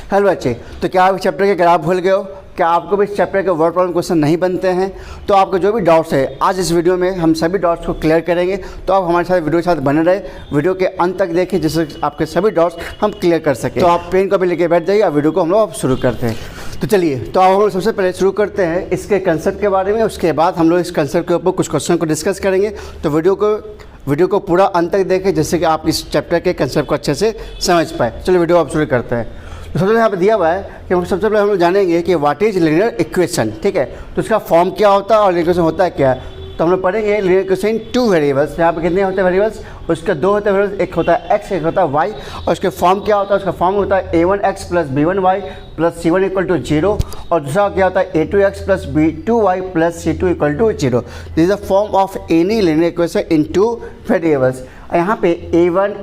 Hello बच्चे, तो क्या आप इस चैप्टर के ग्राफ भूल गए हो? क्या आपको भी इस चैप्टर के वर्ड प्रॉब्लम क्वेश्चन नहीं बनते हैं? तो आपको जो भी डाउट्स है आज इस वीडियो में हम सभी डाउट्स को क्लियर करेंगे। तो आप हमारे साथ वीडियो के साथ बने रहे, वीडियो के अंत तक देखें जिससे आपके सभी डाउट्स हम क्लियर कर सकें। तो आप पेन को भी लेके बैठ जाइए और वीडियो को हम लोग शुरू करते हैं। तो चलिए, तो आप हम लोग सबसे पहले शुरू करते हैं इसके कंसेप्ट के बारे में। उसके बाद हम लोग इस कंसेप्ट के ऊपर कुछ क्वेश्चन को डिस्कस करेंगे। तो वीडियो को पूरा अंत तक देखें जिससे कि आप इस चैप्टर के कंसेप्ट को अच्छे से समझ पाए। चलिए वीडियो आप शुरू करते हैं। तो सबसे पहले यहाँ पे दिया हुआ है कि हम सबसे पहले हम लोग जानेंगे कि व्हाट इज लीनियर इक्वेशन। ठीक है, तो इसका फॉर्म क्या होता है और लीनियर इक्वेशन होता है क्या। तो हम लोग पढ़ेंगे linear equation in two variables. यहाँ पे कितने होते हैं वेरिएबल्स? उसके दो होते हैं वेरिएबल्स, एक होता है x, एक होता है y। और उसके फॉर्म क्या होता है? उसका फॉर्म होता है a1x plus b1y plus c1 equal to 0। और दूसरा क्या होता है a2x plus b2y plus c2 equal to 0। This is the form of any linear equation in two variables. यहाँ पे a1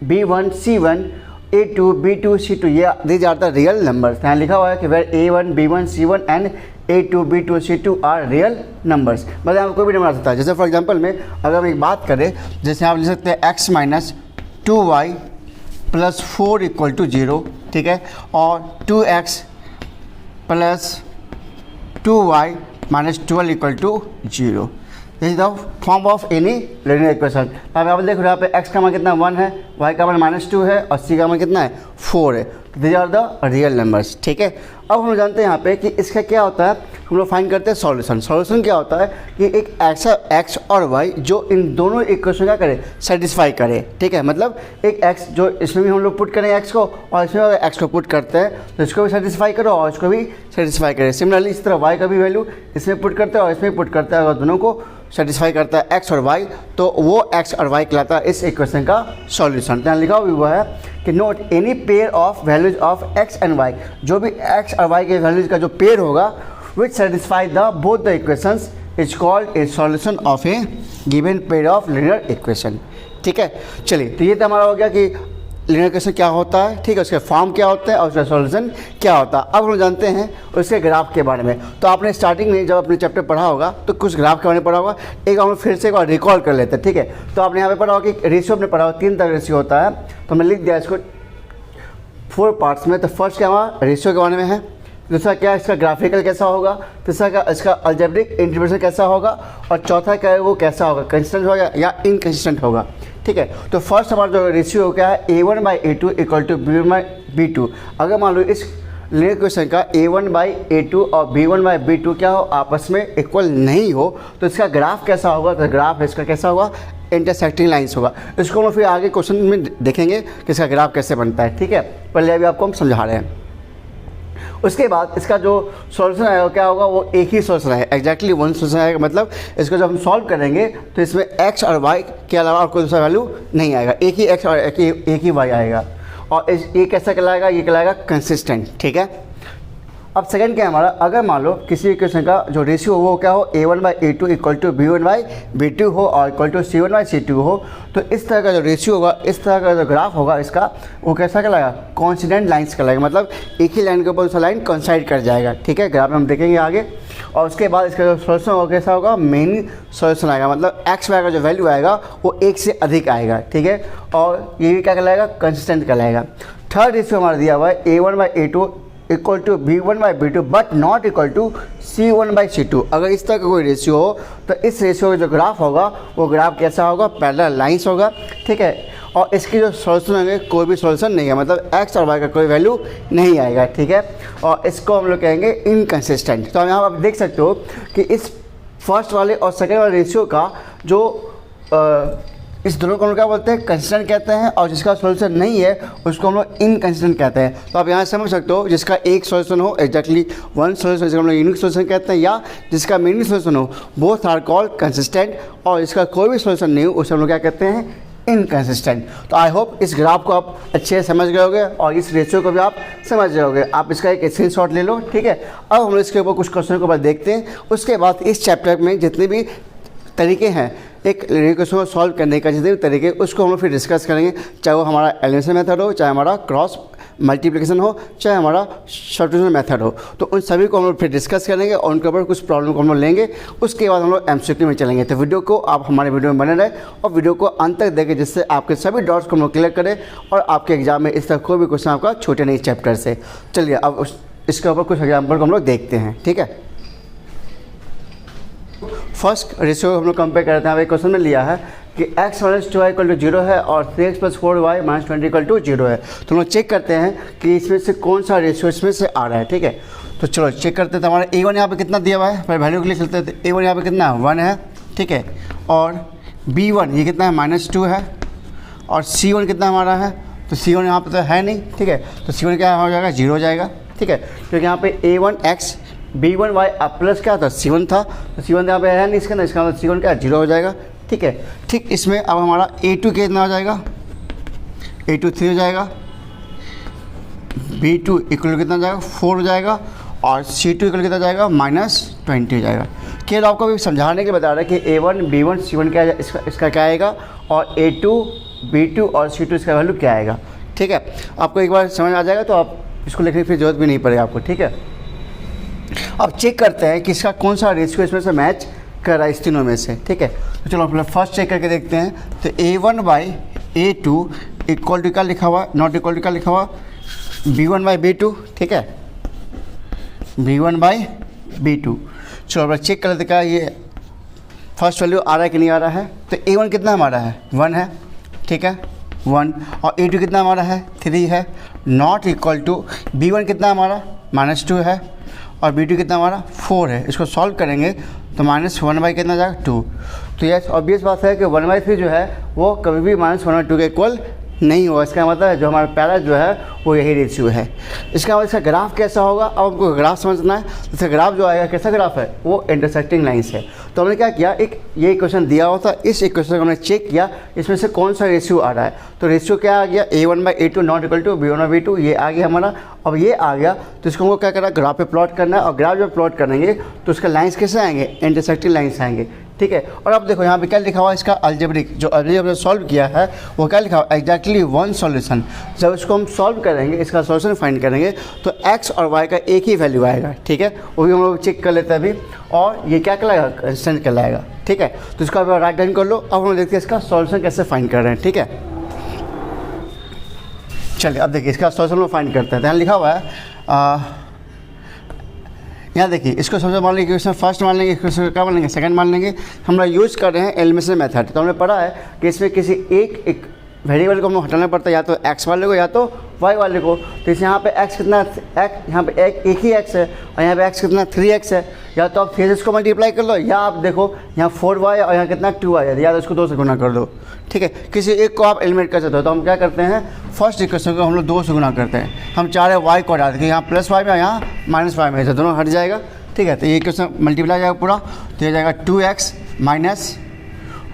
b1 c1 a2 b2 c2 ये these are the real numbers. यहाँ लिखा हुआ है कि where a1 b1 c1 and a2 b2 c2 are real numbers. मतलब यहाँ कोई भी नंबर आ सकता है। जैसे फॉर एग्जांपल में अगर हम एक बात करें, जैसे आप लिख सकते हैं x minus 2y plus 4 equal to 0। ठीक है, और 2x plus 2y minus 12 equal to 0। This is the form of any linear equation. अब आप देख रहे हो यहाँ पे x का मान कितना 1 है, y का मान -2 है और c का मान कितना है 4 है। These are the real numbers. ठीक है, अब हम लोग जानते हैं यहाँ पे कि इसका क्या होता है। हम लोग फाइंड करते हैं सॉल्यूशन। सॉल्यूशन क्या होता है कि एक ऐसा x और y जो इन दोनों इक्वेशन का करे, सेटिस्फाई करे। ठीक है, मतलब एक x जो इसमें भी हम लोग पुट करें x को और इसमें अगर x को पुट करते हैं तो इसको भी सेटिस्फाई करो और इसको भी सेटिस्फाई करें। सिमिलरली इस तरह y का भी वैल्यू इसमें पुट करते हैं और इसमें पुट करते हैं। अगर दोनों को सेटिस्फाई करता है x और y तो वो x और y कहलाता है इस इक्वेशन का सॉल्यूशन। यहाँ लिखा हुआ है कि note any pair of values of x and y। जो भी x और y के वैल्यूज का जो पेयर होगा विच satisfy the both the equations is called a solution of A given pair of linear equation. ठीक है, चलिए, तो ये तो हमारा हो गया कि लीनियर इक्वेशन क्या होता है। ठीक है, उसके फॉर्म क्या होता है और उसका सॉल्यूशन क्या होता है। अब हम जानते हैं उसके ग्राफ के बारे में। तो आपने स्टार्टिंग में जब अपने चैप्टर पढ़ा होगा तो कुछ ग्राफ के बारे में पढ़ा होगा। एक हम फिर से एक बार रिकॉल कर लेते हैं। ठीक है, तो आपने यहाँ पे पढ़ा होगा कि रेशियो आपने पढ़ा होगा, 3 तरह रेशियो होता है। तो हमने लिख दिया इसको 4 पार्ट्स में। तो फर्स्ट क्या हमारा रेशियो के बारे में है, दूसरा क्या इसका ग्राफिकल कैसा होगा, तीसरा क्या इसका अलजेब्रिक इंटीग्रेशन कैसा होगा, और चौथा क्या है वो कैसा होगा, कंसिस्टेंट होगा या इनकंसिस्टेंट होगा। ठीक है, तो फर्स्ट हमारा जो रेशियो क्या है a1/a2 इक्वल टू b1/b2। अगर मान लो इस लीनियर इक्वेशन का a1/a2 और b1/b2 क्या हो, आपस में इक्वल नहीं हो तो इसका ग्राफ कैसा होगा। तो ग्राफ इसका कैसा होगा, इंटरसेक्टिंग लाइंस होगा। इसको हम फिर आगे क्वेश्चन में देखेंगे कि इसका ग्राफ कैसे बनता है। ठीक है, पहले अभी आपको हम समझा रहे हैं। उसके बाद इसका जो सॉल्यूशन आएगा क्या होगा, वो एक ही सॉल्यूशन है, एक्जैक्टली वन सॉल्यूशन आएगा। मतलब इसको जब हम सॉल्व करेंगे तो इसमें x और y के अलावा और कोई दूसरा वैल्यू नहीं आएगा, एक ही x और एक ही y आएगा। और ये कैसा कहलाएगा, ये कहलाएगा कंसिस्टेंट। ठीक है, अब सेकंड क्या है हमारा, अगर मान लो किसी इक्वेशन का जो रेशियो वो क्या हो a1/a2 इक्वल टू b1/b2 हो और इक्वल टू c1/c2 हो, तो इस तरह का जो रेशियो होगा, इस तरह का जो ग्राफ होगा इसका, वो कैसा कहलाएगा, कॉन्सिडेंट लाइन्स कहलाएगा। मतलब एक ही लाइन के ऊपर दूसरा लाइन कॉन्साइड कर जाएगा। ठीक है, ग्राफ में हम देखेंगे आगे। और उसके बाद इसका जो सोल्यूशन होगा कैसा होगा, मेन सोल्यूशन आएगा। मतलब एक्स वाई का जो वैल्यू आएगा वो 1 से अधिक आएगा। ठीक है, और ये भी क्या कहलाएगा, कंसिस्टेंट कहलाएगा। थर्ड रेशियो हमारा दिया हुआ है a1/a2 equal to b1/b2 but not equal to c1/c2। अगर इस तरह का कोई रेशियो हो तो इस रेशियो का जो ग्राफ होगा वो ग्राफ कैसा होगा, पैरेलल लाइंस होगा। ठीक है, और इसकी जो सॉल्यूशन होंगे कोई भी सॉल्यूशन नहीं है, मतलब x और y का कोई वैल्यू नहीं आएगा। ठीक है, और इसको हम लोग कहेंगे इनकंसिस्टेंट। तो यहाँ आप देख सकते हो कि इस फर्स्ट वाले और सेकेंड वाले रेशियो का जो इस दोनों को हम क्या बोलते हैं, कंसिस्टेंट कहते हैं, और जिसका सॉल्यूशन नहीं है उसको हम लोग इनकंसिस्टेंट कहते हैं। तो आप यहाँ समझ सकते हो, जिसका एक सॉल्यूशन हो, एक्जैक्टली वन सॉल्यूशन, जिसका हम लोग यूनिक सॉल्यूशन कहते हैं, या जिसका मेनी सॉल्यूशन हो, बोथ आर कॉल्ड कंसिस्टेंट। और इसका कोई भी सॉल्यूशन नहीं हो उसे हम लोग क्या कहते हैं, इनकंसिस्टेंट। तो आई होप इस ग्राफ को आप अच्छे से समझ गए होंगे और इस रेशियो को भी आप समझ गए होंगे। आप इसका एक स्क्रीनशॉट ले लो। ठीक है, अब हम इसके ऊपर कुछ क्वेश्चन के ऊपर देखते हैं। उसके बाद इस चैप्टर में जितने भी तरीके हैं एक लीनियर इक्वेशन को सॉल्व करने का, जितने भी तरीके, उसको हम लोग फिर डिस्कस करेंगे, चाहे वो हमारा एलिमिनेशन मेथड हो, चाहे हमारा क्रॉस मल्टीप्लिकेशन हो, चाहे हमारा सब्स्टिट्यूशन मेथड हो, तो उन सभी को हम लोग फिर डिस्कस करेंगे और उनके ऊपर कुछ प्रॉब्लम को हम लोग लेंगे। उसके बाद हम लोग MCQ में चलेंगे। तो वीडियो को आप हमारे वीडियो में बने रहे और वीडियो को अंत तक देखें, जिससे आपके सभी डाउट्स को हम लोग क्लियर करें और आपके एग्जाम में इस तरह कोई भी क्वेश्चन आपका छूटे नहीं चैप्टर से। चलिए अब इसके ऊपर कुछ एग्जाम्पल को हम लोग देखते हैं। ठीक है, फर्स्ट रेशियो हम लोग कंपेयर करते हैं। एक क्वेश्चन में लिया है कि x - 2y = 0 है और 3x + 4y - 20 = 0 है। तो हम लोग चेक करते हैं कि इसमें से कौन सा रेशियो इसमें से आ रहा है। ठीक है, तो चलो चेक करते हैं। तो हमारा a1 यहाँ पे कितना दिया हुआ है, पहले वैल्यू के लिए चलते हैं। तो a1 यहाँ पे कितना है, 1 है। ठीक है, और b1 ये कितना है, -2 है। और c1 कितना हमारा है, तो c1 यहाँ पे तो है नहीं। ठीक है, तो c1 क्या हो जाएगा, 0 हो जाएगा। ठीक है, क्योंकि यहाँ पे a1x b1y प्लस क्या था, c1 था, तो c1 यहाँ पे है नहीं इसका, ना इसका मतलब c1 क्या 0 हो जाएगा। ठीक है, ठीक इसमें अब हमारा a2 कितना हो जाएगा, a2 3 हो जाएगा, b2 इक्वल कितना हो जाएगा, 4 हो जाएगा, और c2 इक्वल कितना हो जाएगा, -20 हो जाएगा। केवल आपको भी समझाने के बता रहा है कि a1 b1 c1 क्या है, इसका क्या आएगा, और a2 b2 और c2 इसका वैल्यू क्या आएगा। ठीक है, आपको एक बार समझ आ जाएगा तो आप इसको लिखने की फिर जरूरत भी नहीं पड़ेगी आपको। ठीक है, अब चेक करते हैं कि इसका कौन सा रेशियो इसमें से मैच कर रहा है इस तीनों में से। ठीक है, तो चलो हम फर्स्ट चेक करके देखते हैं। तो a1/a2 इक्वल टू क्या लिखा हुआ, नॉट इक्वल टू क्या लिखा हुआ, b1/b2। ठीक है, b1/b2। चलो अब चेक कर लेते क्या ये फर्स्ट वैल्यू आ रहा है कि नहीं आ रहा है। तो a1 कितना हमारा है, 1 है। ठीक है, 1, और a2 कितना हमारा है, 3 है। नॉट इक्वल टू b1 कितना हमारा, -2 है, और b2 कितना हमारा 4 है। इसको सॉल्व करेंगे तो -1/, कितना जाएगा, 2। तो यस ऑब्वियस बात है कि 1/3 जो है वो कभी भी -1/2 के इक्वल नहीं होगा। इसका मतलब है जो हमारा पैरा जो है वो यही रेशियो है। इसका मतलब इसका ग्राफ कैसा होगा, अब हमको ग्राफ समझना है। इसका ग्राफ जो आएगा कैसा ग्राफ है, वो इंटरसेक्टिंग लाइन्स है। तो हमने क्या किया, एक ये इक्वेशन दिया हुआ था, इस इक्वेशन को हमने चेक किया इसमें से कौन सा रेशियो आ रहा है। तो रेशियो क्या आ गया, a1/a2 not equal to b1/b2, ये आ गया हमारा। अब ये आ गया तो इसको हमको क्या करना है, ग्राफ पे प्लॉट करना है, और ग्राफ जब प्लॉट करेंगे तो उसका लाइन्स कैसे आएंगे, इंटरसेक्टिंग लाइन्स आएंगे। ठीक है, और अब देखो यहाँ पे क्या लिखा हुआ है, इसका अलजेब्रिक जो अलजेब्रिक सॉल्व किया है वो क्या लिखा हुआ है, एग्जैक्टली 1 सॉल्यूशन। जब इसको हम सॉल्व करेंगे, इसका सॉल्यूशन फाइंड करेंगे, तो x और y का एक ही वैल्यू आएगा। ठीक है, वो भी हम लोग चेक कर लेते हैं अभी। और ये क्या कहलाएगा, कांस्टेंट कहलाएगा। ठीक है, तो इसको आप राइट डाउन कर लो। अब हम देखते हैं इसका सॉल्यूशन कैसे फाइंड कर रहे हैं। ठीक है, चलिए अब देखिए इसका सॉल्यूशन हम फाइंड करते हैं। तो यहाँ लिखा हुआ है, यहाँ देखिए इसको सबसे मान लेंगे, इसमें फर्स्ट मान लेंगे, इसको क्या मान लेंगे, सेकंड मान लेंगे। हम लोग यूज़ कर रहे हैं एलिमिनेशन मेथड। तो हमने पढ़ा है कि इसमें किसी एक वेरिएबल को हमें हटाना पड़ता है, या तो x वाले को या तो y वाले को। तो इस यहाँ पे x कितना, यहाँ पे एक ही x है, और यहाँ पे x कितना 3x है। या तो आप 3x को मल्टीप्लाई कर लो, या आप देखो यहाँ 4y और यहाँ कितना 2y है, या तो इसको 2 से गुना कर दो। ठीक है, किसी एक को आप एलिमिनेट कर सकते हो। तो हम क्या करते हैं, फर्स्ट इक्वेशन को हम लोग 2 से गुना करते हैं। हम चाह रहे हैं y को हटा दें, यहाँ +y में यहाँ -y में, तो दोनों हट जाएगा। ठीक है, तो ये इक्वेशन मल्टीप्लाई जाएगा पूरा, तो ये जाएगा 2x -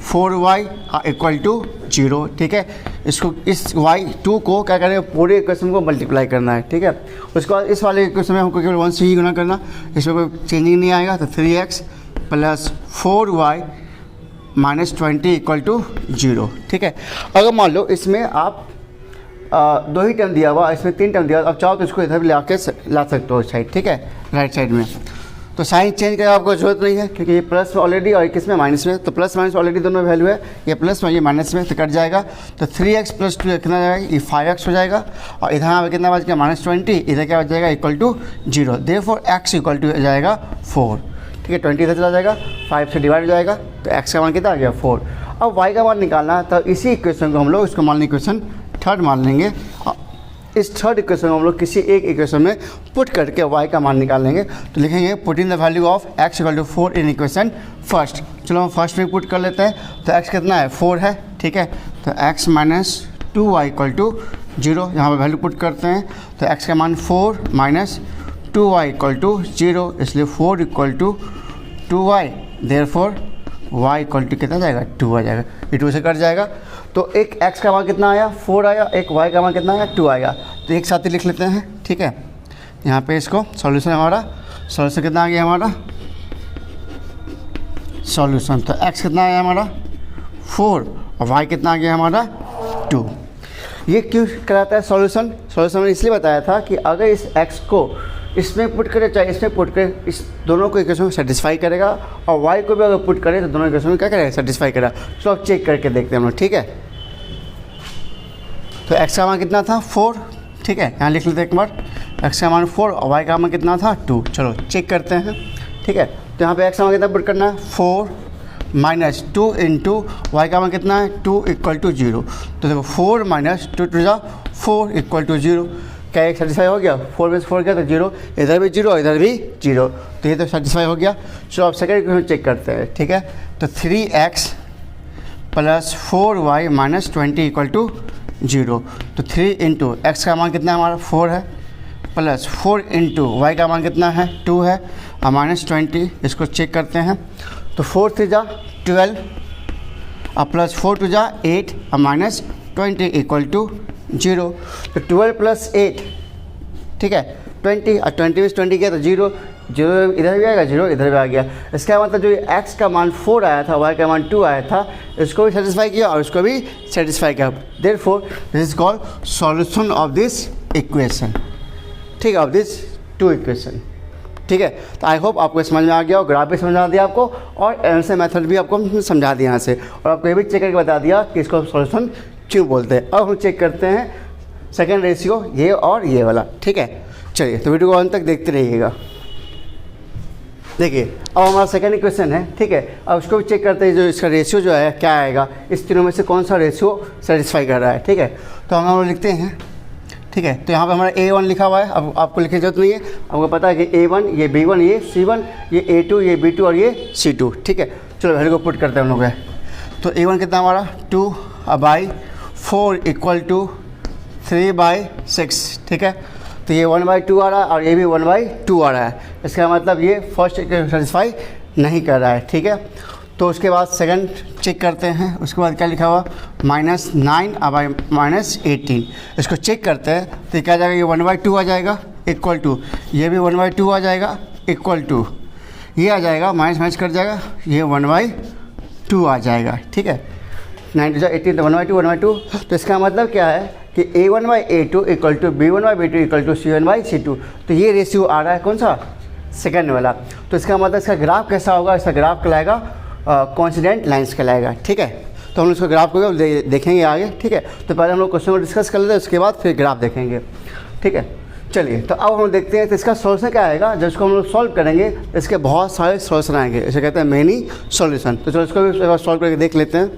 4y इक्वल टू 0। ठीक है, इसको इस y2 को क्या करें, पूरे इक्वेशन को मल्टीप्लाई करना है। ठीक है, उसके बाद इस वाले इक्वेशन में हमको केवल 1 से ही गुना करना, इसमें कोई चेंजिंग नहीं आएगा। तो 3x + 4y - 20 इक्वल टू 0। ठीक है, अगर मान लो इसमें आप 2 ही टर्म दिया हुआ, इसमें 3 टर्म दिया हुआ, अब चाहो तो इसको इधर भी ला सकते हो साइड। ठीक है, राइट साइड में। तो साइन चेंज करने आपको जरूरत नहीं है, क्योंकि ये प्लस में ऑलरेडी और किस में माइनस में, तो प्लस माइनस ऑलरेडी दोनों वैल्यू है, ये प्लस में ये माइनस में, तो कट जाएगा। तो 3x + 2 कितना जाएगा, ये 5x हो जाएगा, और इधर यहाँ पे कितना बच गया, -20, इधर क्या बच जाएगा, equal to 0। Therefore x equal to जाएगा 4। ठीक है, 20 इधर चला जाएगा, 5 से डिवाइड हो जाएगा, तो x का मान कितना आ गया, 4। अब y का मान निकालना है, तो इसी इक्वेशन को हम लोग इसको मान लें इक्वेशन थर्ड मान लेंगे। इस थर्ड इक्वेशन को हम लोग किसी एक इक्वेशन में पुट करके y का मान निकालेंगे। तो लिखेंगे put in the value of x equal to 4 in equation first. चलो हम फर्स्ट में पुट कर लेते हैं। तो x कितना है, 4 है। ठीक है, तो x - 2y इक्वल टू 0, यहाँ पर वैल्यू पुट करते हैं। तो x का मान 4 - 2y इक्वल टू 0, इसलिए 4 equal to 2y, therefore y equal to कितना जाएगा, 2 आ जाएगा। ये 2 से कट जाएगा। तो एक x का मान कितना आया, 4 आया, एक y का मान कितना आया, 2 आया। तो एक साथ ही लिख लेते हैं। ठीक है, यहाँ पे इसको सॉल्यूशन हमारा, सॉल्यूशन कितना आ गया हमारा, सॉल्यूशन। तो x कितना आया हमारा 4 और y कितना आ गया हमारा 2। ये क्यों कहलाता है सॉल्यूशन? सॉल्यूशन मैंने इसलिए बताया था कि अगर इस x को इसमें पुट करें चाहे इसमें पुट करें, इस दोनों को इक्वेशन को सेटिस्फाई करेगा, और y को भी अगर पुट करें तो दोनों इक्वेशन में क्या करेगा, सेटिस्फाई करेगा। चलो अब चेक करके देखते हैं हम लोग, ठीक है। तो x का मान कितना था 4, ठीक है, यहाँ लिख लेते हैं एक बार, x का मान 4 और y का मान कितना था 2। चलो चेक करते हैं, ठीक है। तो यहाँ पे x का मान कितना पुट करना है 4 माइनस 2 इंटू वाई का मान कितना है 2 इक्वल टू 0। तो देखो 4 माइनस 2 टू जा 4 इक्वल टू 0। क्या एक सेटिस्फाई हो गया? 4 में से 4 गया तो 0, इधर भी 0 इधर भी 0, तो ये तो सेटिस्फाई हो गया। चलो अब सेकेंड इक्वेशन चेक करते हैं, ठीक है। तो 3x plus 4y minus 20 equal to 0। तो 3 इंटू एक्स का मान कितना है हमारा 4 है, प्लस 4 इंटू वाई का मान कितना है 2 है, और माइनस 20। इसको चेक करते हैं। तो 4 3 जा 12 और प्लस 4 2 जा 8 और माइनस 20 इक्वल टू 0। तो 12 प्लस 8, ठीक है, 20, और 20 में 20 गया तो 0, 0 इधर भी आएगा 0 इधर भी आ गया। इसका मतलब जो x का मान 4 आया था, y का मान 2 आया था, इसको भी सेटिस्फाई किया और इसको भी सेटिस्फाई किया। Therefore this is called solution of this equation, ठीक है, ऑफ दिस टू इक्वेशन, ठीक है। तो आई होप आपको समझ में आ गया, और ग्राफ भी समझा दिया आपको, और आंसर मेथड भी आपको समझा दिया यहाँ से, और आपको ये भी चेक करके बता दिया कि इसको सॉल्यूशन क्यों बोलते हैं। अब हम चेक करते हैं सेकेंड रेशियो, ये और ये वाला, ठीक है। चलिए तो वीडियो को अंत तक देखते रहिएगा। देखिए अब हमारा सेकेंड इक्वेशन है, ठीक है। अब उसको भी चेक करते हैं जो इसका रेशियो जो है क्या आएगा, इस तीनों में से कौन सा रेशियो सेटिस्फाई कर रहा है, ठीक है। तो हम लोग लिखते हैं, ठीक है। तो यहाँ पे हमारा A1 लिखा हुआ है, अब आपको लिखने की जरूरत नहीं है, आपको पता है कि A1 ये B1 ये C1 ये A2 ये B2 और ये C2, ठीक है। चलो वैल्यू को पुट करते हैं हम लोग। तो A1 कितना हमारा 2/4 इक्वल टू 3/6, ठीक है। तो ये 1/2 आ रहा है और ये भी 1/2 आ रहा है। इसका मतलब ये फर्स्ट सेटिस्फाई नहीं कर रहा है, ठीक है। तो उसके बाद सेकंड चेक करते हैं, उसके बाद क्या लिखा हुआ -9 बाई -18। इसको चेक करते हैं तो क्या आ जाएगा, ये 1/2 आ जाएगा इक्वल टू, ये भी 1/2 आ जाएगा इक्वल टू, ये आ जाएगा माइनस कर जाएगा, ये 1/2 आ जाएगा, ठीक है। 9 to 18 तो 1/2 तो इसका मतलब क्या है कि A1/A2 equal to B1/B2 equal to C1/C2। तो ये रेशियो आ रहा है कौन सा, सेकंड वाला। तो इसका मतलब इसका ग्राफ कैसा होगा, इसका ग्राफ कहलाएगा कोइंसिडेंट लाइंस कहलाएगा, ठीक है। तो हम लोग इसका ग्राफ को देखेंगे आगे, ठीक है। तो पहले हम लोग क्वेश्चन को डिस्कस कर लेते हैं, उसके बाद फिर ग्राफ देखेंगे, ठीक है। चलिए तो अब हम देखते हैं तो इसका सॉल्यूशन क्या आएगा। जब इसको हम लोग सॉल्व करेंगे इसके बहुत सारे सॉल्यूशन आएंगे, इसे कहते हैं मेनी सॉल्यूशन। तो चलो इसको भी सॉल्व करके देख लेते हैं।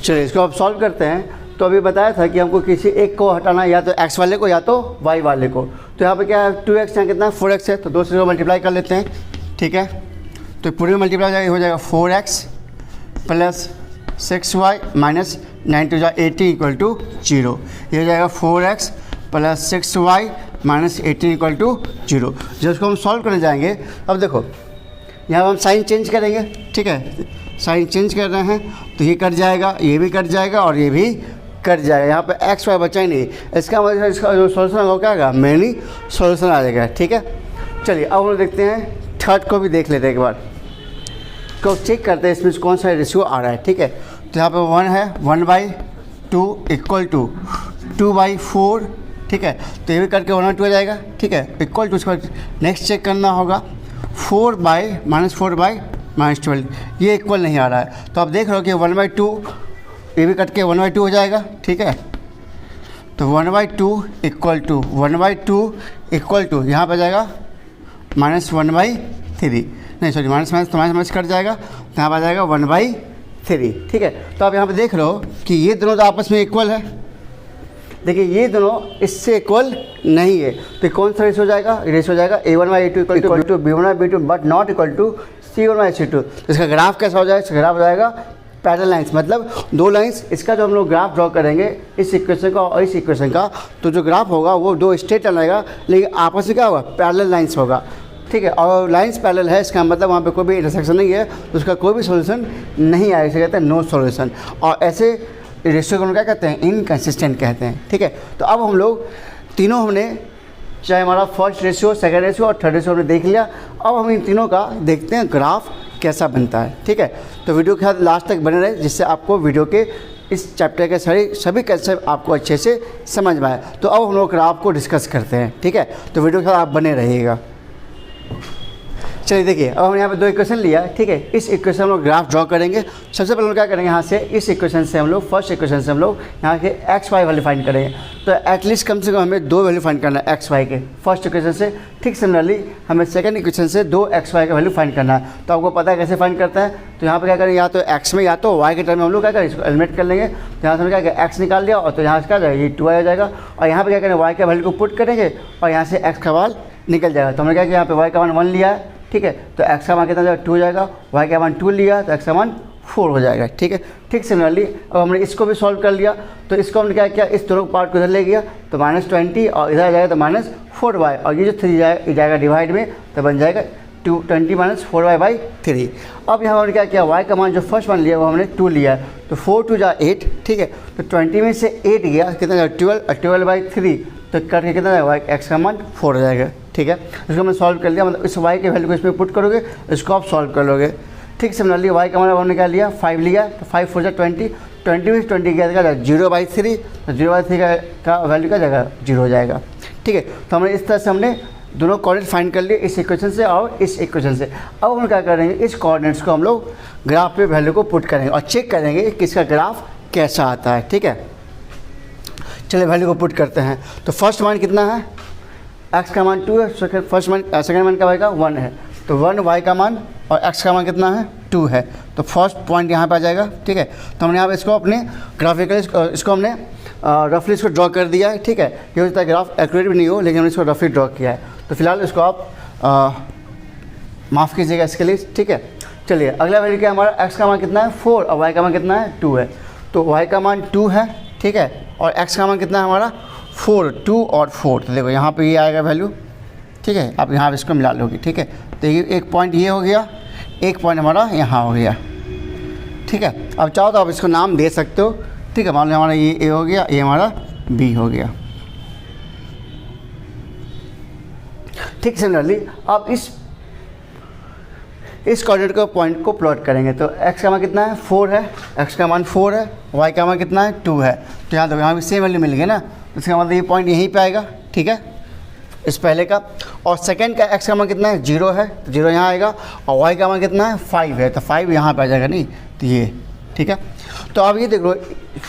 चलिए इसको अब सॉल्व करते हैं। तो अभी बताया था कि हमको किसी एक को हटाना, या तो x वाले को या तो y वाले को। तो यहाँ पे क्या है 2x यहाँ कितना 4x है, तो 2 से मल्टीप्लाई कर लेते हैं, ठीक है। तो पूरे मल्टीप्लाई हो जाएगा 4x plus 6y minus 9 to 80 equal to 0। ये हो जाएगा 4x plus 6y minus 18 equal to 0। जब इसको हम सॉल्व करने जाएंगे, अब देखो यहाँ हम साइन चेंज करेंगे, ठीक है। साइन चेंज कर रहे हैं तो ये कट जाएगा, ये भी कट जाएगा और ये भी कट जाएगा। यहाँ पे एक्स वाई बचा ही नहीं। इसका मतलब इसका जो सॉल्यूशन होगा क्या आएगा, मेनी सॉल्यूशन आ जाएगा, ठीक है। चलिए अब हम देखते हैं थर्ड को भी देख लेते हैं एक बार, तो चेक करते हैं इसमें कौन सा रेशियो आ रहा है, ठीक है। तो यहाँ पे 1 है 1/2 इक्वल टू 2/4, ठीक है। तो ये भी करके 1/2 आ जाएगा, ठीक है, इक्वल टू। उसके बाद नेक्स्ट चेक करना होगा 4/-4/-12, ये इक्वल नहीं आ रहा है। तो आप देख रहे हो कि 1/2 ये भी कट के 1/2 हो जाएगा, ठीक है। तो 1/2 इक्वल टू 1/2 इक्वल टू यहाँ पर जाएगा -1/3, नहीं सॉरी माइनस कट जाएगा, तो यहाँ पर आ जाएगा 1/3, ठीक है। तो आप यहाँ पे देख रहे हो कि ये दोनों तो आपस में इक्वल है। देखिए ये दोनों इससे इक्वल नहीं है, तो कौन सा रेशियो हो जाएगा, रेशियो हो जाएगा A1/A2 equal to B1/B2 but not equal to C1/C2। तो इसका ग्राफ कैसा हो जाएगा, इसका ग्राफ हो जाएगा पैरेलल लाइंस, मतलब दो लाइंस। इसका जो हम लोग ग्राफ ड्रॉ करेंगे इस इक्वेशन का और इस इक्वेशन का, तो जो ग्राफ होगा वो दो स्ट्रेट लाइन आएगा, लेकिन आपस में क्या होगा, पैरेलल लाइंस होगा, ठीक है। और लाइंस पैरेलल है, इसका मतलब वहाँ पे कोई भी इंटरसेक्शन नहीं है, तो उसका कोई भी सॉल्यूशन नहीं आएगा, इसे कहते हैं नो सॉल्यूशन। और ऐसे रेशियो को क्या कहते हैं, इनकंसिस्टेंट कहते हैं, ठीक है। तो अब हम लोग तीनों हमने, चाहे हमारा फर्स्ट रेशियो, सेकंड रेशियो और थर्ड रेशियो हमने देख लिया। अब हम इन तीनों का देखते हैं ग्राफ कैसा बनता है, ठीक है। तो वीडियो के साथ लास्ट तक बने रहे, जिससे आपको वीडियो के इस चैप्टर के सभी कंसेप्ट आपको अच्छे से समझ में आए। तो अब हम लोग ग्राफ को डिस्कस करते हैं, ठीक है। तो वीडियो के साथ आप बने रहिएगा। चलिए देखिए, अब हम यहाँ पे दो इक्वेशन लिया, ठीक है। इस इक्वेशन हम लोग ग्राफ ड्रॉ करेंगे। सबसे पहले हम क्या करेंगे, यहाँ से इस इक्वेशन से हम लोग फर्स्ट इक्वेशन से हम लोग यहाँ के एक्स वाई वैल्यू फाइंड करेंगे। तो एटलीस्ट कम से कम हमें 2 वैल्यू फाइंड करना है एक्स वाई के फर्स्ट इक्वेशन से। ठीक सिमिलरली हमें सेकंड इक्वेशन से 2 एक्स वाई का वैल्यू फाइंड करना है। तो आपको पता है कैसे फाइंड करते हैं। तो यहाँ पर क्या करें, या तो एक्स में या तो वाई के टर्म में हम लोग क्या करें, इसको एलिमिनेट कर लेंगे। तो यहाँ से हम क्या करें, एक्स निकाल लिया और तो यहाँ से क्या जाएगा, ये 2 आ जाएगा। और यहाँ पर क्या करें, वाई के वैल्यू को पुट करेंगे और यहाँ से एक्स का मान निकल जाएगा। तो हमने क्या किया, यहाँ पे वाई का मान 1 लिया है, ठीक है। तो एक्स का मान कितना जाएगा, 2 हो जाएगा। वाई का मान 2 लिया तो एक्स का मान 4 हो जाएगा, ठीक है। ठीक सिमिलरली अब हमने इसको भी सॉल्व कर लिया। तो इसको हमने क्या किया, इस दोनों पार्ट को इधर ले गया तो -20 और इधर आ जाएगा तो -4y और ये जो 3 जाएगा डिवाइड में तो बन जाएगा 20 - 4y/3। अब यहाँ हमने क्या किया, y का मान जो फर्स्ट मान लिया वो हमने 2 लिया है। तो 4 2 जा 8, ठीक है। तो 20 में से 8 गया कितना जाएगा 12 और 12/3 तो करके कितना जाएगा, एक्स का मान 4 हो जाएगा, ठीक है। इसको हमने सॉल्व कर लिया, मतलब इस y के वैल्यू को इसमें पुट करोगे, इसको आप सॉल्व कर लोगे। ठीक सिमिलरली y का मान हमने क्या लिया, 5 लिया। तो 5 4 जा 20, 20 में 20 गया क्या जाएगा 0/3। तो 0/3 का वैल्यू क्या जाएगा, 0 हो जाएगा, ठीक है। तो हमने इस तरह से हमने दोनों कोऑर्डिनेट फाइंड कर लिए, इस इक्वेशन से और इस इक्वेशन से। अब हम क्या करेंगे, इस कोऑर्डिनेट्स को हम लोग ग्राफ पे वैल्यू को पुट करेंगे और चेक करेंगे कि इसका ग्राफ कैसा आता है, ठीक है। चलिए वैल्यू को पुट करते हैं। तो फर्स्ट मान कितना है, एक्स का मान 2 है, सेकेंड मान का वाई का 1 है। तो 1 वाई का मान और एक्स का मान कितना है, 2 है। तो फर्स्ट पॉइंट यहाँ पे आ जाएगा, ठीक है। तो हमने यहाँ पे इसको अपने ग्राफिकली इसको हमने रफली इसको ड्रॉ कर दिया है, ठीक है। ये हो सकता है ग्राफ एक्यूरेट भी नहीं हो, लेकिन हमने इसको रफली ड्रॉ किया है। तो फिलहाल इसको आप माफ़ कीजिएगा इसके लिए, ठीक है। चलिए अगला वैल्यू क्या है हमारा, एक्स का मान कितना है 4 और वाई का मान कितना है 2 है। तो वाई का मान 2 है, ठीक है, और एक्स का मान कितना है हमारा 4, 2 और 4। तो देखो यहाँ पे ये आएगा वैल्यू, ठीक है। आप यहाँ पे इसको मिला लोगे, ठीक है। तो ये एक पॉइंट ये हो गया, एक पॉइंट हमारा यहाँ हो गया, ठीक है। अब चाहो तो आप इसको नाम दे सकते हो, ठीक है। मान लो हमारा ये ए हो गया, ये हमारा बी हो गया, ठीक। सिमिलरली अब इस कोऑर्डिनेट को पॉइंट को प्लॉट करेंगे। तो एक्स का मान कितना है 4 है, एक्स का मान 4 है, वाई का मान कितना है 2 है। तो यहाँ देखो यहाँ भी सेम वैल्यू मिल गई ना, इसका मतलब ये पॉइंट यहीं पे आएगा, ठीक है, इस पहले का। और सेकंड का एक्स का मान कितना है 0 है, तो 0 यहाँ आएगा। और वाई का मान कितना है 5 है, तो 5 यहाँ पे आ जाएगा, नहीं तो ये, ठीक है। तो अब ये देख लो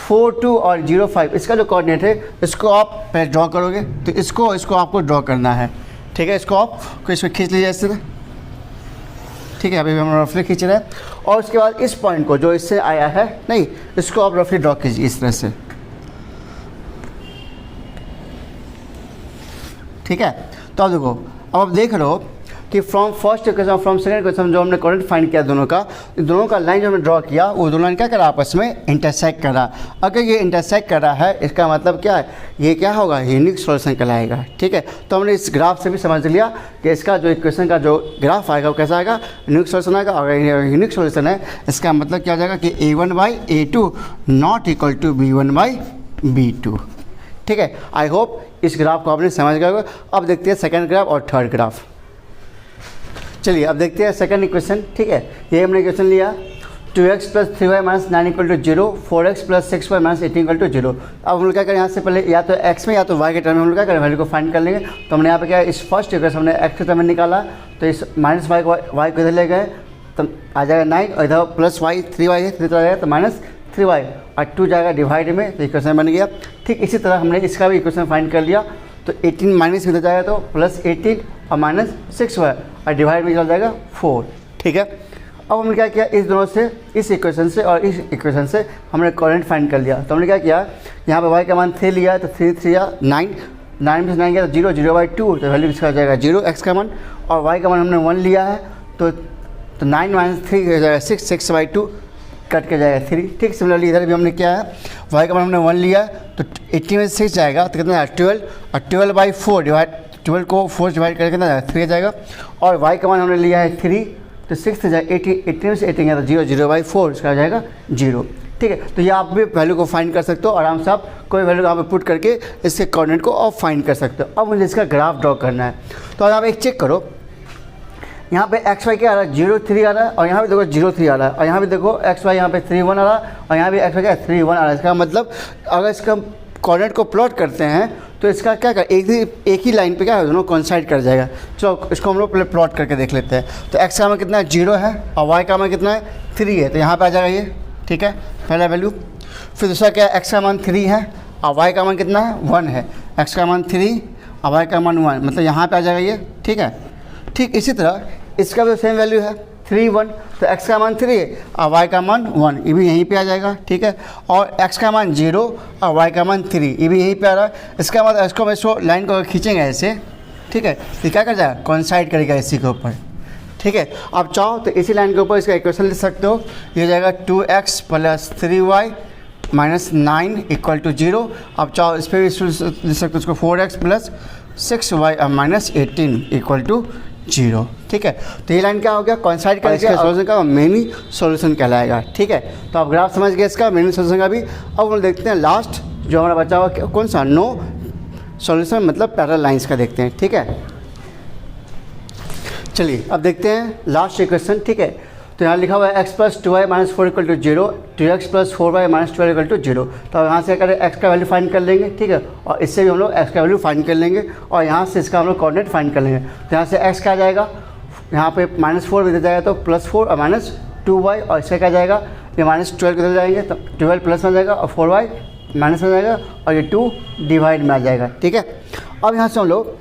4 2 और 0 5 इसका जो कोऑर्डिनेट है इसको आप पहले ड्रॉ करोगे। तो इसको आपको ड्रॉ करना है, ठीक है। इसको आप इसको खींच लीजिए इस तरह, ठीक है। अभी हम रफली खींच रहे हैं। और उसके बाद इस पॉइंट को जो इससे आया है, नहीं, इसको आप रफली ड्रॉ कीजिए इस तरह से, ठीक है। तो अब देखो, अब आप देख रहे हो कि from first equation from second equation जो हमने कोऑर्डिनेट फाइंड किया दोनों का लाइन जो हमने ड्रॉ किया वो दोनों लाइन क्या करा, आपस में इंटरसेक्ट करा। अगर ये इंटरसेक्ट कर रहा है इसका मतलब क्या है, ये क्या होगा, यूनिक सॉल्यूशन कहलाएगा, ठीक है। तो हमने इस ग्राफ से भी समझ लिया कि इसका जो इक्वेशन का जो ग्राफ आएगा वो कैसा आएगा, यूनिक सॉल्यूशन आएगा। और यूनिक सॉल्यूशन है इसका मतलब क्या हो जाएगा कि a1/a2 not equal to b1/b2, ठीक है। आई होप इस ग्राफ को आपने समझ गए। अब देखते हैं सेकंड ग्राफ और थर्ड ग्राफ। चलिए अब देखते हैं सेकंड इक्वेशन, ठीक है। ये हमने इक्वेशन लिया 2x + 3y - 9 = 0, 4x + 6y - 18 = 0। अब हम लोग क्या करें, यहाँ से पहले या तो x में या तो y के टर्म में हम लोग क्या करें, वैल्यू को फाइंड कर लेंगे। तो हमने यहाँ पे क्या इस फर्स्ट इक्वेशन हमने x के टर्म में निकाला, तो इस -y को इधर ले गए तो आ जाएगा 9 और इधर +y 3y है, 3 जाएगा तो -3y और 2 जाएगा डिवाइड में, तो इक्वेशन बन गया। ठीक इसी तरह हमने इसका भी इक्वेशन फाइंड कर लिया। तो 18 माइनस में जाएगा तो +18 और -6y और डिवाइड में चल जाएगा 4, ठीक है। अब हमने क्या किया, इस दोनों से, इस इक्वेशन से और इस इक्वेशन से हमने कोऑर्डिनेट फाइंड कर लिया। तो हमने क्या किया, यहाँ पे y का मान 3 लिया है, तो 3 3 या 9, 9 में से 9 गया तो 0, 0/2, तो वैल्यू इसका हो जाएगा 0 x का मान। और y का मान हमने 1 लिया है, तो 9 - 3 हो जाएगा 6, 6/2 कट के जाएगा 3, ठीक। सिमिलरली इधर भी हमने क्या है, y का मान हमने 1 लिया है, तो 80 में से 6 जाएगा तो कितना है 12, और 12/4 डिवाइड, 12 को 4 डिवाइड करके कितना जाएगा 3 जाएगा। और y का मान हमने लिया है 3, तो 6 से जाएगा 80 में से 18 गया तो 0, 0/4 इसका हो जाएगा 0, ठीक है। तो ये आप भी वैल्यू को फाइंड कर सकते हो, आराम से आप कोई वैल्यू यहाँ पे पुट करके इसके कोऑर्डिनेट को आप फाइंड कर सकते हो। अब मुझे इसका ग्राफ ड्रॉ करना है। तो अब आप एक चेक करो, यहाँ पे एक्स वाई क्या आ रहा है 0 3 आ रहा है, और यहाँ पे देखो 0 3 आ रहा है, और यहाँ पे देखो एक्स वाई यहाँ पे 3 1 आ रहा है, और यहाँ पे एक्स वाई क्या 3 1 आ रहा है। इसका मतलब अगर इसका कोऑर्डिनेट को प्लॉट करते हैं तो इसका क्या कर एक ही लाइन पे क्या है दोनों कोइंसाइड कर जाएगा। चलो इसको हम लोग पहले प्लॉट करके देख लेते हैं। तो एक्स का मान कितना है 0 है, और वाई का मान कितना है 3 है, तो यहाँ पे आ जाएगा ये, ठीक है, पहला वैल्यू। फिर दूसरा क्या है एक्स का मान 3 है और वाई का मान कितना है 1 है, एक्स का मान 3 और वाई का मान 1, मतलब यहाँ पे आ जाएगा ये, ठीक है। ठीक इसी तरह इसका भी सेम वैल्यू है 3 1, तो x का मान 3 है और y का मान 1, ये भी यहीं पे आ जाएगा, ठीक है। और x का मान 0 और y का मान 3, ये भी यहीं पे आ रहा है। इसका मतलब इसको हम इसको लाइन को खींचेंगे ऐसे, ठीक है, तो क्या कर जाएगा कोइंसाइड करेगा इसी के ऊपर, ठीक है। आप चाहो तो इसी लाइन के ऊपर इसका इक्वेशन लिख सकते हो, ये हो जाएगा 2x + 3y - 9 = 0। आप चाहो इस पर भी लिख सकते हो उसको 4x + 6y - 18 = 0, ठीक है। तो ये लाइन क्या हो गया कोइंसाइड करके सॉल्यूशन का मेनी सॉल्यूशन कहलाएगा, ठीक है। तो आप ग्राफ समझ गए इसका मेनी सॉल्यूशन का भी। अब हम देखते हैं लास्ट जो हमारा बचा हुआ कौन सा नो सॉल्यूशन, मतलब पैरेलल लाइंस का देखते हैं, ठीक है। चलिए अब देखते हैं लास्ट इक्वेशन, ठीक है। तो यहाँ लिखा हुआ है x + 2y - 4 = 0, 2x + 4y - 12 = 0। तो यहाँ से करें x का वैल्यू फाइंड कर लेंगे, ठीक है, और इससे भी हम लोग x का वैल्यू फाइंड कर लेंगे, और यहाँ से इसका हम लोग कोऑर्डिनेट फाइंड कर लेंगे। तो यहाँ से x का आ जाएगा, यहाँ पे -4 इधर जाएगा तो +4 और -2y, और इसका क्या जाएगा ये -12 इधर जाएंगे तो 12 प्लस में आ जाएगा, और 4y माइनस में आ जाएगा, और ये 2 डिवाइड में आ जाएगा, ठीक है। अब यहाँ से हम लोग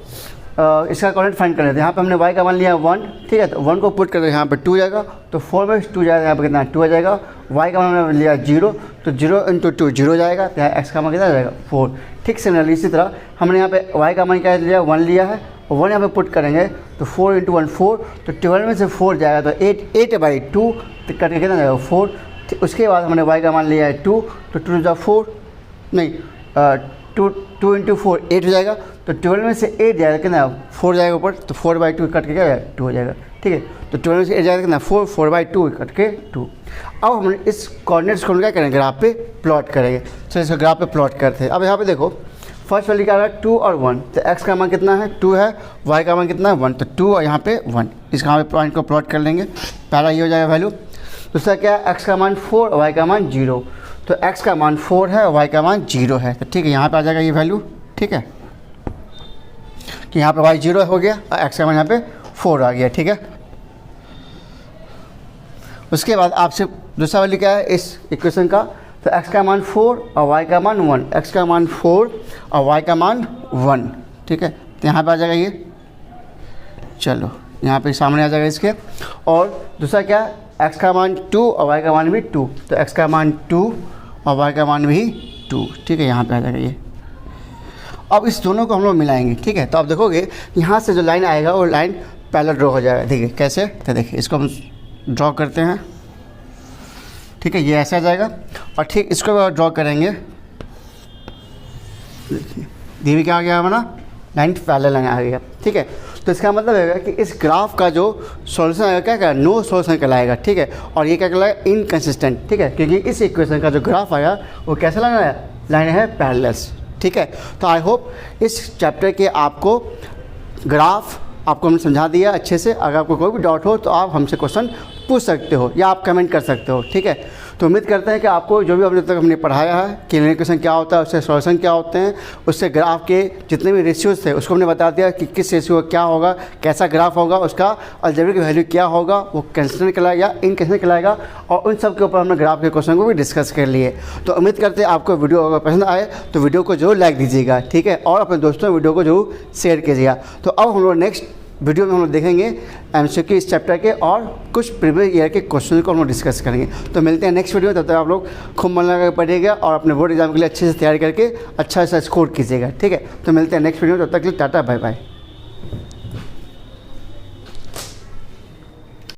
इसका कोऑर्डिनेट फाइंड कर लेते हैं। यहाँ पे हमने y का मान लिया 1, ठीक है, तो 1 को पुट करके यहाँ पे 2 जाएगा, तो 4 में 2 जाएगा, यहाँ पे कितना 2 आ जाएगा। y का मान हमने लिया 0, तो 0 × 2 0 जाएगा, तो यहाँ x का मान कितना जाएगा 4। ठीक सिमिलरली इसी तरह हमने यहाँ पे y का मान क्या लिया 1 लिया है, और 1 यहाँ पे पुट करेंगे तो 4 × 1 4, तो 12 में से 4 जाएगा तो 8/2 करके कितना जाएगा 4। उसके बाद हमने y का मान लिया है 2, तो 2 × 4 नहीं 2 × 4 8 हो जाएगा, तो 12 में से 8 जाएगा कितना 4 जाएगा ऊपर, तो 4/2 कट के क्या जाएगा 2 हो जाएगा, ठीक है। तो 12 में से 8 जाएगा कितना 4/2 कट के 2। अब हम इस कोऑर्डिनेट्स को क्या करेंगे ग्राफ पे प्लॉट करेंगे। चलो इसको ग्राफ पे प्लॉट करते हैं। अब यहाँ पे देखो फर्स्ट वैल्यू क्या आ रहा है 2 और 1, तो x का मान कितना है 2 है, y का मान कितना है 1, तो 2 और यहाँ पे 1, इसका यहाँ पे पॉइंट को प्लॉट कर लेंगे। पहला ये हो जाएगा वैल्यू। दूसरा क्या है x का मान 4 और y का मान 0, तो x का मान 4 है और y का मान 0 है, तो ठीक है यहाँ पे आ जाएगा ये वैल्यू, ठीक है, कि यहाँ पे y 0 हो गया और x का मान यहाँ पे 4 आ गया, ठीक है। उसके बाद आपसे दूसरा वैल्यू क्या है इस इक्वेशन का, तो x का मान 4 और y का मान 1, x का मान 4 और y का मान 1, ठीक है, तो यहाँ पे आ जाएगा ये, चलो यहाँ पे सामने आ जाएगा इसके। और दूसरा क्या है x का मान 2 और y का मान भी 2, तो x का मान 2 और y का मान भी 2, ठीक है, यहाँ पे आ जाएगा ये। अब इस दोनों को हम लोग मिलाएंगे, ठीक है, तो आप देखोगे यहाँ से जो लाइन आएगा वो लाइन पैरेलल ड्रॉ हो जाएगा। देखिए कैसे, तो देखिए इसको हम ड्रॉ करते हैं, ठीक है, ये ऐसा आ जाएगा, और ठीक इसको भी ड्रॉ करेंगे, देखिए ये भी क्या आ गया हमारा लाइन पैरेलल लाइन आ गया, ठीक है। तो इसका मतलब है कि इस ग्राफ का जो सॉल्यूशन आएगा क्या क्या नो सॉल्यूशन कहलाएगा, ठीक है, और ये क्या कहलाएगा इनकंसिस्टेंट, ठीक है, क्योंकि इस इक्वेशन का जो ग्राफ आया वो कैसा लाइन है पैरेलल्स, ठीक है। तो आई होप इस चैप्टर के आपको ग्राफ आपको हमने समझा दिया अच्छे से। अगर आपको कोई भी डाउट हो तो आप हमसे क्वेश्चन पूछ सकते हो या आप कमेंट कर सकते हो, ठीक है। तो उम्मीद करते हैं कि आपको जो भी अभी तक हमने पढ़ाया है कि लीनियर इक्वेशन क्या होता है, उससे सॉल्यूशन क्या होते हैं, उससे ग्राफ के जितने भी रेशियोज थे उसको हमने बता दिया कि किस रेशियो क्या होगा, कैसा ग्राफ होगा, उसका अलजेब्रिक वैल्यू क्या होगा, वो कंसिस्टेंट कहलाएगा या इनकंसिस्टेंट कहलाएगा, और उन सब के ऊपर हमने ग्राफ के क्वेश्चन को भी डिस्कस कर लिए। तो उम्मीद करते हैं आपको वीडियो अगर पसंद आए तो वीडियो को जरूर लाइक दीजिएगा, ठीक है, और अपने दोस्तों वीडियो को जरूर शेयर कीजिएगा। तो अब हम लोग नेक्स्ट वीडियो में हम लोग देखेंगे एमसीक्यू इस चैप्टर के और कुछ प्रीवियस ईयर के क्वेश्चन को हम लोग डिस्कस करेंगे। तो मिलते हैं नेक्स्ट वीडियो में, तब तक आप लोग खूब मन लगा पढ़िएगा और अपने बोर्ड एग्जाम के लिए अच्छे से तैयारी करके अच्छा सा स्कोर कीजिएगा, ठीक है। तो मिलते हैं नेक्स्ट वीडियो में, तब तक के लिए टाटा बाय बाय।